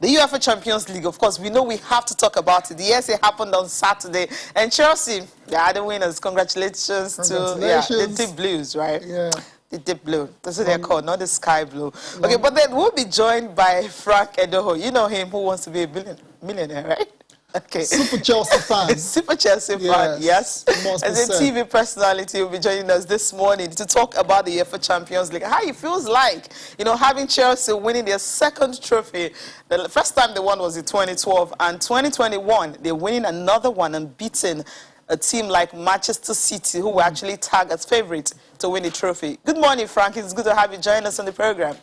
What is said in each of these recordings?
The UEFA Champions League, of course, we know we have to talk about it. Yes, it happened on Saturday. And Chelsea, they are the winners. Congratulations. To the Deep Blues, right? Yeah. The Deep Blue. That's what they're called, not the Sky Blue. Okay, but then we'll be joined by Frank Edoho. You know him, who wants to be a millionaire, right? Okay. Super Chelsea fan. Super Chelsea fan, yes. As a TV personality, will be joining us this morning to talk about the UEFA Champions League. How it feels like, having Chelsea winning their second trophy. The first time they won was in 2012, and 2021, they're winning another one and beating a team like Manchester City, who were actually tagged as favourites to win the trophy. Good morning, Frank. It's good to have you join us on the program.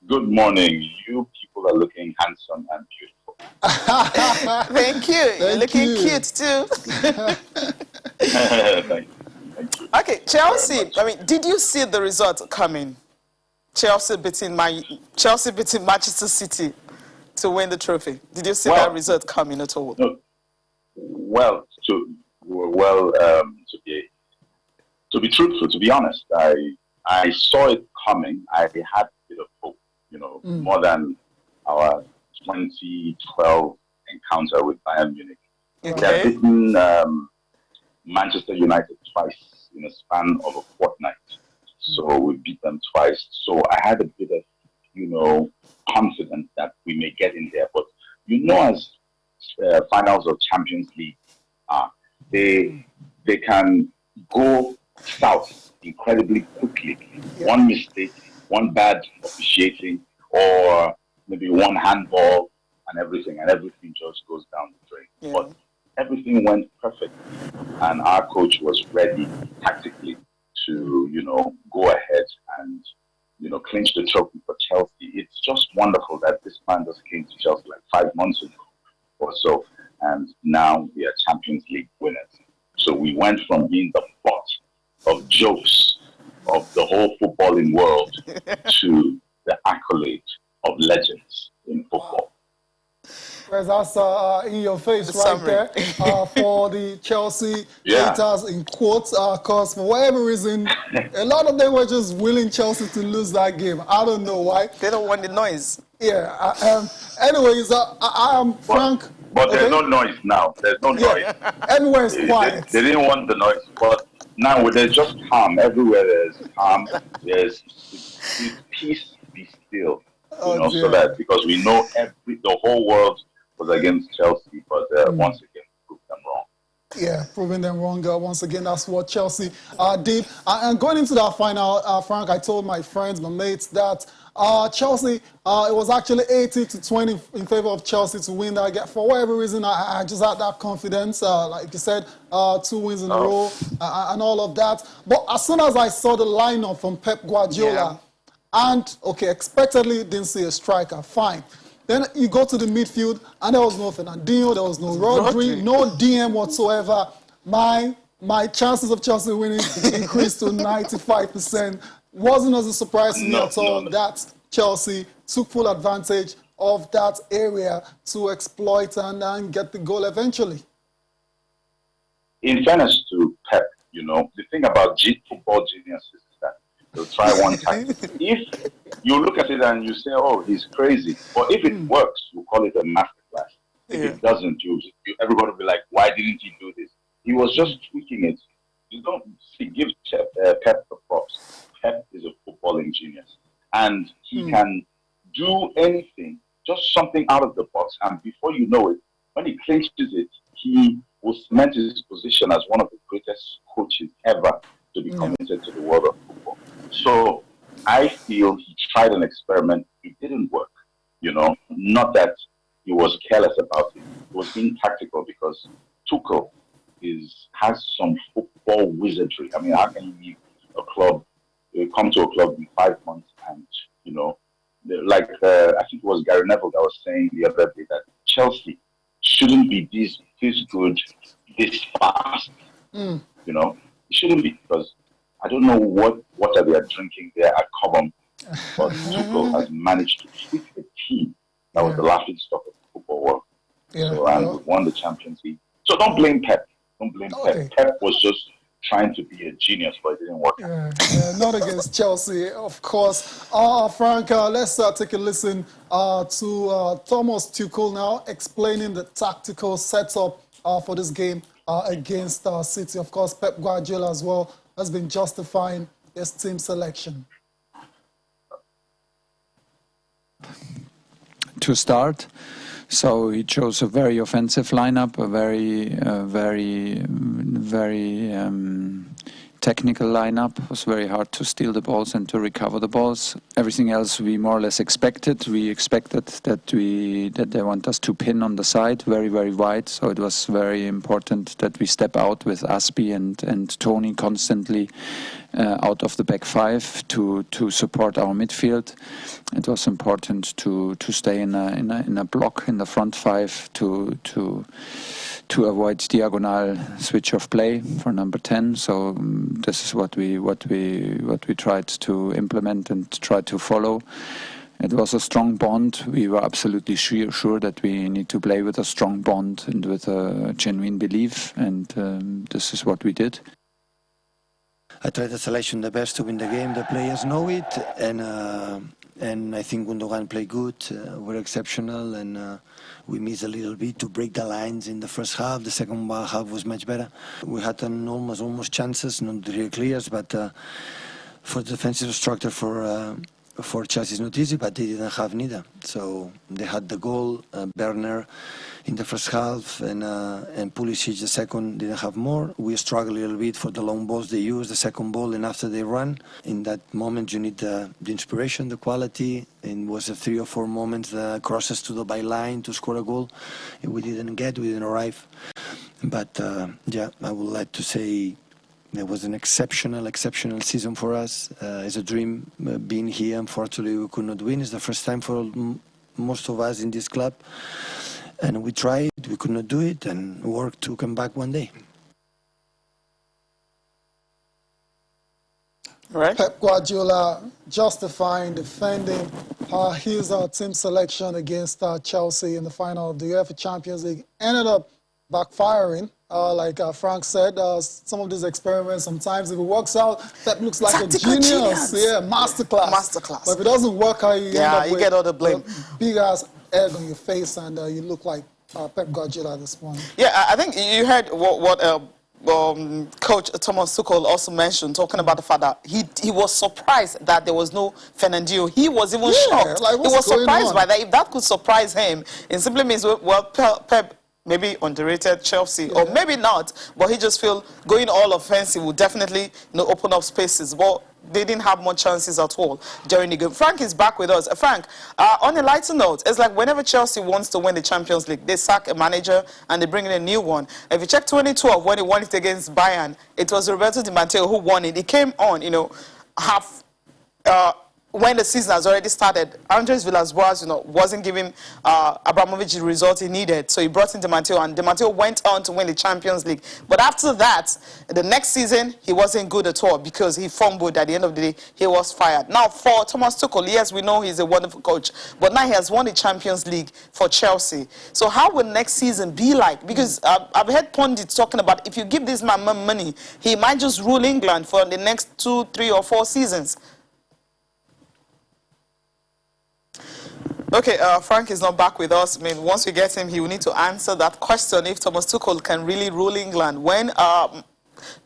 Good morning. You people are looking handsome and beautiful. Thank you. You're looking cute too. Thank you. Okay, Chelsea. I mean, did you see the result coming? Chelsea beating Manchester City to win the trophy. Did you see that result coming at all? No. Well, to be truthful, to be honest, I saw it coming. I had a bit of hope, more than our 2012 encounter with Bayern Munich. Okay. They have beaten Manchester United twice in a span of a fortnight. So we beat them twice. So I had a bit of, confidence that we may get in there. But as finals of Champions League they can go south incredibly quickly. Yeah. One mistake, one bad officiating, or maybe one handball and everything just goes down the drain. Yeah. But everything went perfect, and our coach was ready tactically to, go ahead and, clinch the trophy for Chelsea. It's just wonderful that this man just came to Chelsea like 5 months ago or so, and now we are Champions League winners. So we went from being the butt of jokes of the whole footballing world to the accolade of legends in football. Whereas that's in your face right there for the Chelsea haters in quotes, because for whatever reason, a lot of them were just willing Chelsea to lose that game. I don't know why. They don't want the noise. Yeah. Anyways, I am Frank. But there's no noise now. There's no noise. Everywhere is quiet. They didn't want the noise, but now there's just calm. Everywhere there's calm. There's peace, be still. So that, because we know the whole world was against Chelsea, but once again, proved them wrong. Yeah, proving them wrong once again. That's what Chelsea did. And going into that final, Frank, I told my friends, my mates, that Chelsea, it was actually 80-20 in favor of Chelsea to win that game. For whatever reason, I just had that confidence. Like you said, 2 wins in a row and all of that. But as soon as I saw the lineup from Pep Guardiola, and, expectedly didn't see a striker, fine. Then you go to the midfield, and there was no Fernandinho, there was no Rodri, no DM whatsoever. My chances of Chelsea winning increased to 95%. Wasn't as a surprise to me at all that Chelsea took full advantage of that area to exploit and get the goal eventually. In fairness to Pep, the thing about football geniuses is that they'll try one time. If you look at it and you say, oh, he's crazy. But if it works, you call it a masterclass. If it doesn't, everybody will be like, why didn't he do this? He was just tweaking it. You don't give Pep the props. Pep is a footballing genius. And he can do anything, just something out of the box. And before you know it, when he clinches it, he will cement his position as one of the greatest coaches ever to be committed to the world of football. So I feel he tried an experiment. It didn't work, Not that he was careless about it. It was being tactical, because Tuchel has some football wizardry. I mean, how can you leave a club, come to a club in 5 months and, I think it was Gary Neville that was saying the other day that Chelsea shouldn't be this good, this fast. It shouldn't be, because I don't know what water they are drinking there at Cobham, but Tuchel has managed to tweak a team that was the laughing stock of the football world. And we won the Champions League. So don't blame Pep. Don't blame Pep. Pep was just trying to be a genius, but it didn't work. Not against Chelsea, of course. Frank, let's take a listen to Thomas Tuchel now explaining the tactical setup for this game against City. Of course, Pep Guardiola as well has been justifying his team selection. To start, so he chose a very offensive lineup, a very technical lineup. It was very hard to steal the balls and to recover the balls. Everything else we more or less expected. We expected that they want us to pin on the side, very, very wide. So it was very important that we step out with Aspi and Tony constantly out of the back five to support our midfield. It was important to stay in a block in the front five to avoid diagonal switch of play for number 10. So this is what we tried to implement and try to follow. It was a strong bond. We were absolutely sure that we need to play with a strong bond and with a genuine belief, and this is what we did. I tried to selection the best to win the game. The players know it, and I think Gundogan played good. We're exceptional, and we missed a little bit to break the lines in the first half. The second half was much better. We had almost chances, not really clears, but for the defensive structure for Chelsea is not easy, but they didn't have neither. So they had the goal, Werner in the first half, and Pulisic the second didn't have more. We struggled a little bit for the long balls they use, the second ball, and after they run. In that moment you need the inspiration, the quality. It was 3 or 4 moments, the crosses to the byline to score a goal. We didn't arrive. But yeah, I would like to say it was an exceptional season for us. It's a dream being here. Unfortunately, we could not win. It's the first time for most of us in this club. And we tried, we could not do it, and worked to come back one day. Right. Pep Guardiola justifying, defending his team selection against Chelsea in the final of the UEFA Champions League. Ended up backfiring. Like Frank said, some of these experiments, sometimes if it works out, Pep looks like Tactical a genius. Yeah, masterclass. But if it doesn't work out, you end up you with get all the blame. Big-ass egg on your face, and you look like Pep Guardiola this morning. Yeah, I think you heard what Coach Thomas Tuchel also mentioned, talking about the fact that he was surprised that there was no Fernandinho. He was even shocked. Like, he was surprised by that. If that could surprise him, it simply means, well, Pep maybe underrated Chelsea, or maybe not, but he just feel going all offensive will definitely open up spaces. But they didn't have much chances at all during the game. Frank is back with us. Frank, on a lighter note, it's like whenever Chelsea wants to win the Champions League, they sack a manager and they bring in a new one. If you check 2012, when he won it against Bayern, it was Roberto Di Matteo who won it. He came on, half... when the season has already started, Andres Villas-Boas, wasn't giving Abramovich the result he needed. So he brought in Di Matteo, and Di Matteo went on to win the Champions League. But after that, the next season, he wasn't good at all because he fumbled. At the end of the day, he was fired. Now, for Thomas Tuchel, yes, we know he's a wonderful coach, but now he has won the Champions League for Chelsea. So how will next season be like? Because I've heard pundits talking about if you give this man money, he might just rule England for the next 2, 3, or 4 seasons. Okay, Frank is not back with us. I mean, once we get him, he will need to answer that question if Thomas Tuchel can really rule England. When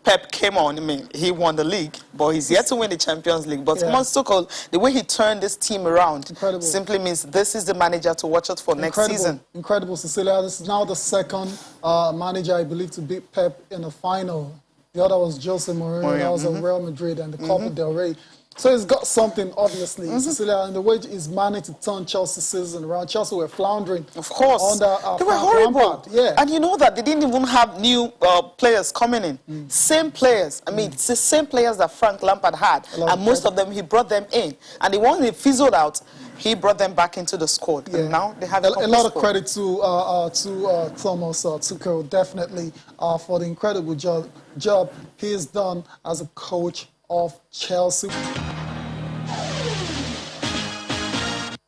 Pep came on, I mean, he won the league, but he's yet to win the Champions League. But Thomas Tuchel, the way he turned this team around, simply means this is the manager to watch out for next season. Incredible, Cecilia. This is now the second manager, I believe, to beat Pep in the final. The other was Jose Mourinho. That was Real Madrid and the Copa del Rey. So he's got something, obviously, Cecilia, and the way he's managed to turn Chelsea's season around. Chelsea were floundering. Of course. Under, they were horrible. Lampard. Yeah. And you know that they didn't even have new players coming in. Same players. I mean, it's the same players that Frank Lampard had. And most of them, he brought them in. And the ones he fizzled out, he brought them back into the squad. And now they have a lot of credit to Thomas Tuchel, definitely, for the incredible job he's done as a coach of Chelsea.